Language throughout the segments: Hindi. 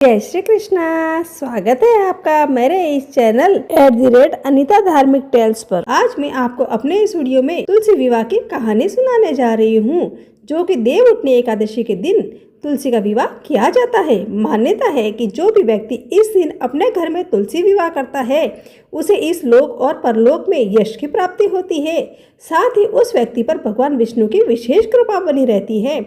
जय श्री कृष्णा। स्वागत है आपका मेरे इस चैनल @अनीता धार्मिक टेल्स पर। आज मैं आपको अपने इस वीडियो में तुलसी विवाह की कहानी सुनाने जा रही हूँ, जो कि देवउठनी एकादशी के दिन तुलसी का विवाह किया जाता है। मान्यता है कि जो भी व्यक्ति इस दिन अपने घर में तुलसी विवाह करता है उसे इस लोक और परलोक में यश की प्राप्ति होती है। साथ ही उस व्यक्ति पर भगवान विष्णु की विशेष कृपा बनी रहती है।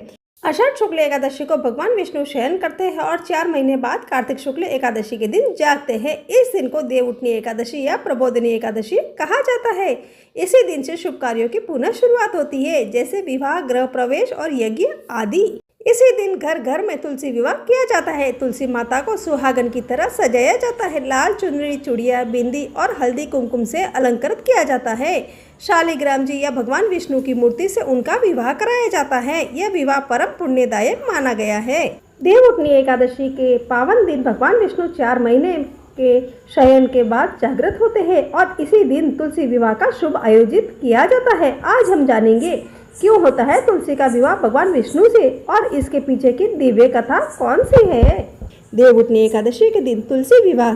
आषाढ़ शुक्ल एकादशी को भगवान विष्णु शयन करते हैं और 4 महीने बाद कार्तिक शुक्ल एकादशी के दिन जागते हैं। इस दिन को देवउठनी एकादशी या प्रबोधिनी एकादशी कहा जाता है। इसी दिन से शुभ कार्यों की पुनः शुरुआत होती है, जैसे विवाह, गृह प्रवेश और यज्ञ आदि। इसी दिन घर घर में तुलसी विवाह किया जाता है। तुलसी माता को सुहागन की तरह सजाया जाता है। लाल चुनरी, चूड़िया, बिंदी और हल्दी कुमकुम से अलंकृत किया जाता है। शालिग्राम जी या भगवान विष्णु की मूर्ति से उनका विवाह कराया जाता है। यह विवाह परम पुण्यदायक माना गया है। देवउठनी एकादशी के पावन दिन भगवान विष्णु 4 महीने के शयन के बाद जागृत होते हैं और इसी दिन तुलसी विवाह का शुभ आयोजित किया जाता है। आज हम जानेंगे क्यों होता है तुलसी का विवाह भगवान विष्णु से और इसके पीछे की दिव्य कथा कौन सी है। देवउठनी एकादशी के दिन तुलसी विवाह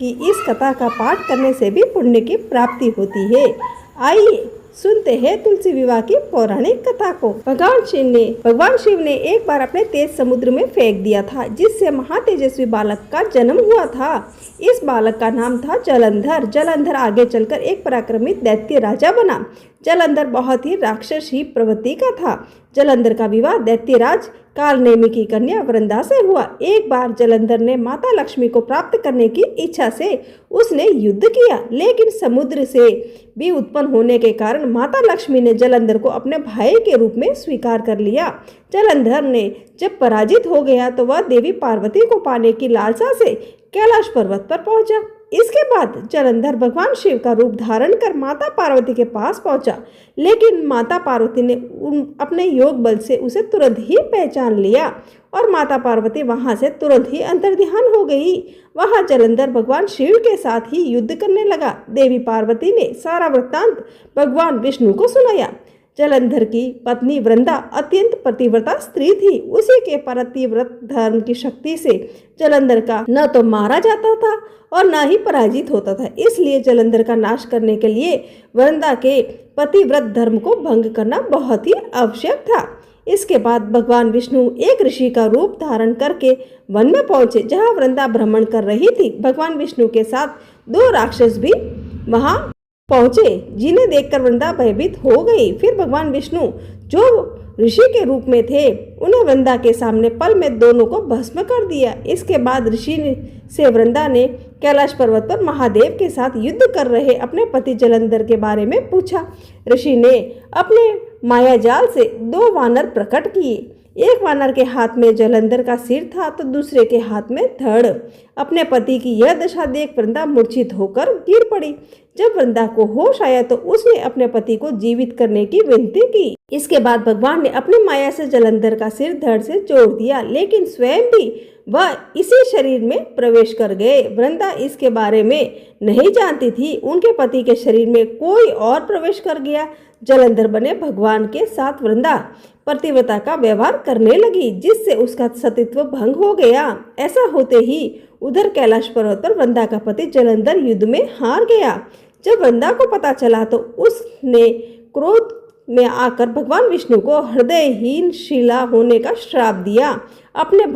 की इस कथा का पाठ करने से भी पुण्य की प्राप्ति होती है। आइए सुनते हैं तुलसी विवाह की पौराणिक कथा को। भगवान शिव ने एक बार अपने तेज समुद्र में फेंक दिया था, जिससे महातेजस्वी बालक का जन्म हुआ था। इस बालक का नाम था जलंधर। जलंधर आगे चलकर एक पराक्रमी दैत्य राजा बना। जलंधर बहुत ही राक्षसी प्रवृत्ति का था। जलंधर का विवाह दैत्यराज कालनेमी की कन्या वृंदा से हुआ। एक बार जलंधर ने माता लक्ष्मी को प्राप्त करने की इच्छा से उसने युद्ध किया, लेकिन समुद्र से भी उत्पन्न होने के कारण माता लक्ष्मी ने जलंधर को अपने भाई के रूप में स्वीकार कर लिया। जलंधर ने जब पराजित हो गया तो वह देवी पार्वती को पाने की लालसा से कैलाश पर्वत पर पहुंचा। इसके बाद जलंधर भगवान शिव का रूप धारण कर माता पार्वती के पास पहुंचा, लेकिन माता पार्वती ने अपने योग बल से उसे तुरंत ही पहचान लिया और माता पार्वती वहां से तुरंत ही अंतर्ध्यान हो गई। वहां जलंधर भगवान शिव के साथ ही युद्ध करने लगा। देवी पार्वती ने सारा वृत्तांत भगवान विष्णु को सुनाया। जलंधर की पत्नी वृंदा अत्यंत पतिव्रता स्त्री थी। उसी के पतिव्रत धर्म की शक्ति से जलंधर का न तो मारा जाता था और न ही पराजित होता था। इसलिए जलंधर का नाश करने के लिए वृंदा के पतिव्रत धर्म को भंग करना बहुत ही आवश्यक था। इसके बाद भगवान विष्णु एक ऋषि का रूप धारण करके वन में पहुंचे, जहां वृंदा भ्रमण कर रही थी। भगवान विष्णु के साथ 2 राक्षस भी वहां पहुंचे, जिन्हें देखकर वृंदा भयभीत हो गई। फिर भगवान विष्णु जो ऋषि के रूप में थे उन्हें वृंदा के सामने पल में दोनों को भस्म कर दिया। इसके बाद ऋषि से वृंदा ने कैलाश पर्वत पर महादेव के साथ युद्ध कर रहे अपने पति जलंधर के बारे में पूछा। ऋषि ने अपने माया जाल से 2 वानर प्रकट किए। एक वानर के हाथ में जलंधर का सिर था तो दूसरे के हाथ में धड़। अपने पति की यह दशा देख वृंदा मूर्छित होकर गिर पड़ी। जब वृंदा को होश आया तो उसने अपने पति को जीवित करने की विनती की। इसके बाद भगवान ने अपनी माया से जलंधर का सिर धड़ से जोड़ दिया, लेकिन स्वयं भी वह इसी शरीर में प्रवेश कर गए। वृंदा इसके बारे में नहीं जानती थी। उनके पति के शरीर में कोई और प्रवेश कर गया। जलंधर बने भगवान के साथ वृंदा पतिव्रता का व्यवहार करने लगी, जिससे उसका सतीत्व भंग हो गया। ऐसा होते ही उधर कैलाश पर्वत पर वृंदा का पति जलंधर युद्ध में हार गया। जब वृंदा को पता चला तो उसने क्रोध में आकर भगवान विष्णु को हृदयहीन शिला होने का श्राप दिया। अपने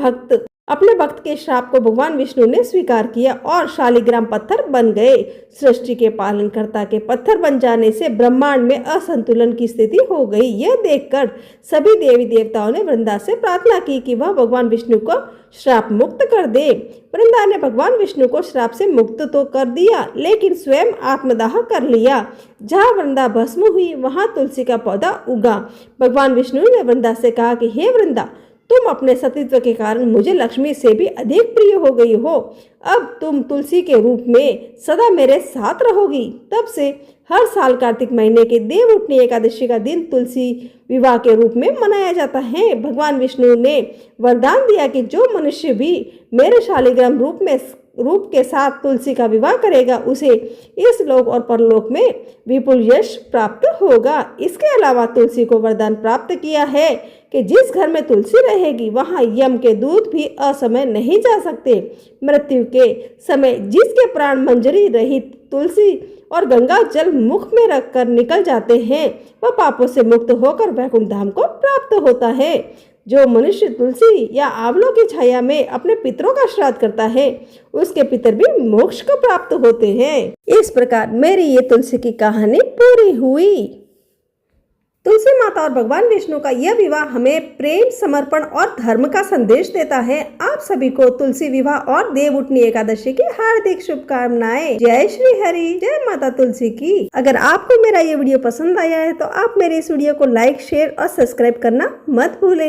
भक्त के श्राप को भगवान विष्णु ने स्वीकार किया और शालिग्राम पत्थर बन गए। सृष्टि के पालनकर्ता के पत्थर बन जाने से ब्रह्मांड में असंतुलन की स्थिति हो गई। यह देखकर सभी देवी देवताओं ने वृंदा से प्रार्थना की कि वह भगवान विष्णु को श्राप मुक्त कर दे। वृंदा ने भगवान विष्णु को श्राप से मुक्त तो कर दिया, लेकिन स्वयं आत्मदाह कर लिया। जहाँ वृंदा भस्म हुई वहां तुलसी का पौधा उगा। भगवान विष्णु ने वृंदा से कहा कि हे वृंदा, तुम अपने सतीत्व के कारण मुझे लक्ष्मी से भी अधिक प्रिय हो गई हो। अब तुम तुलसी के रूप में सदा मेरे साथ रहोगी। तब से हर साल कार्तिक महीने के देवउठनी एकादशी का दिन तुलसी विवाह के रूप में मनाया जाता है। भगवान विष्णु ने वरदान दिया कि जो मनुष्य भी मेरे शालिग्राम रूप के साथ तुलसी का विवाह करेगा उसे इस लोक और परलोक में विपुल यश प्राप्त होगा। इसके अलावा तुलसी को वरदान प्राप्त किया है कि जिस घर में तुलसी रहेगी वहां यम के दूत भी असमय नहीं जा सकते। मृत्यु के समय जिसके प्राण मंजरी रहित तुलसी और गंगा जल मुख में रखकर निकल जाते हैं वह पापों से मुक्त होकर वैकुंठ धाम को प्राप्त होता है। जो मनुष्य तुलसी या आंवलों की छाया में अपने पितरों का श्राद्ध करता है उसके पितर भी मोक्ष को प्राप्त होते हैं। इस प्रकार मेरी ये तुलसी की कहानी पूरी हुई। तुलसी माता और भगवान विष्णु का यह विवाह हमें प्रेम, समर्पण और धर्म का संदेश देता है। आप सभी को तुलसी विवाह और देवउठनी एकादशी की हार्दिक शुभकामनाएं। जय श्री हरि, जय माता तुलसी की। अगर आपको मेरा ये वीडियो पसंद आया है तो आप मेरे इस वीडियो को लाइक, शेयर और सब्सक्राइब करना मत भूलें।